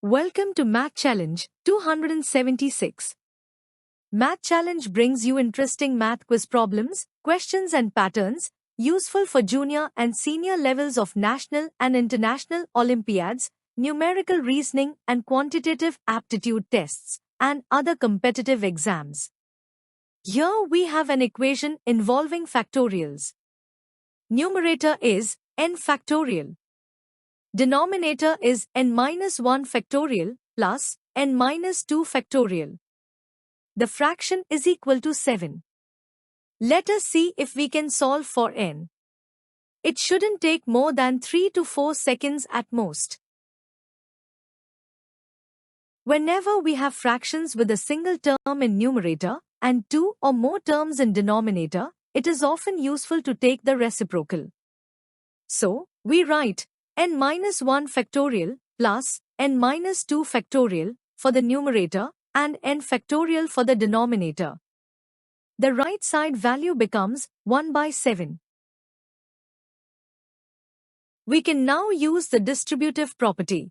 Welcome to Math Challenge 276. Math Challenge brings you interesting math quiz problems, questions and patterns, useful for junior and senior levels of national and international Olympiads, numerical reasoning and quantitative aptitude tests, and other competitive exams. Here we have an equation involving factorials. Numerator is n factorial. Denominator is n-1 factorial plus n-2 factorial. The fraction is equal to 7. Let us see if we can solve for n. It shouldn't take more than 3 to 4 seconds at most. Whenever we have fractions with a single term in numerator and two or more terms in denominator, it is often useful to take the reciprocal. So, we write n-1 factorial plus n-2 factorial for the numerator and n factorial for the denominator. The right side value becomes 1 by 7. We can now use the distributive property.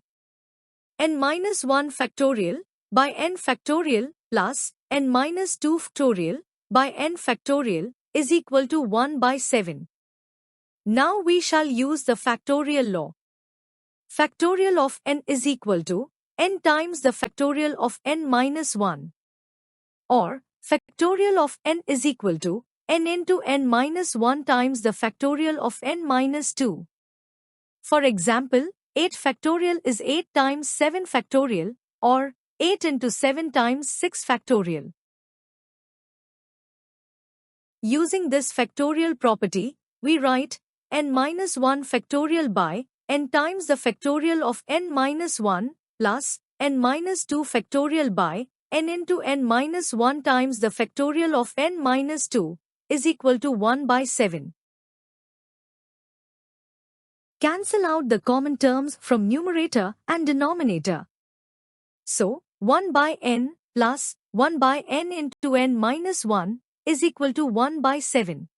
n-1 factorial by n factorial plus n-2 factorial by n factorial is equal to 1 by 7. Now we shall use the factorial law. Factorial of n is equal to n times the factorial of n-1. Or, factorial of n is equal to n into n-1 times the factorial of n-2. For example, 8 factorial is 8 times 7 factorial, or 8 into 7 times 6 factorial. Using this factorial property, we write n-1 factorial by n times the factorial of n-1 plus n-2 factorial by n into n-1 times the factorial of n-2 is equal to 1 by 7. Cancel out the common terms from numerator and denominator. So, 1 by n plus 1 by n into n-1 is equal to 1 by 7.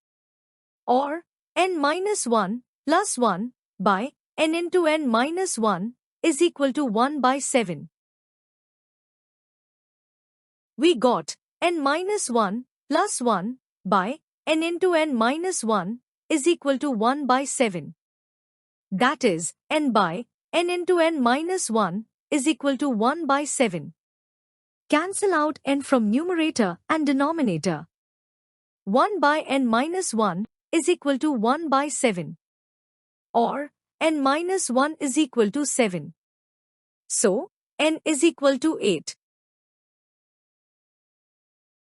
Or, n-1 plus 1 by n into n-1 is equal to 1 by 7. We got n-1 plus 1 by n into n-1 is equal to 1 by 7. That is, n by n into n-1 is equal to 1 by 7. Cancel out n from numerator and denominator. 1 by n-1 is equal to 1 by 7. Or, n-1 is equal to 7. So, n is equal to 8.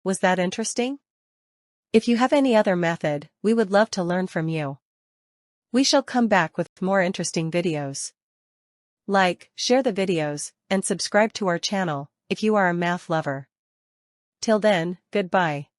Was that interesting? If you have any other method, we would love to learn from you. We shall come back with more interesting videos. Like, share the videos, and subscribe to our channel if you are a math lover. Till then, goodbye.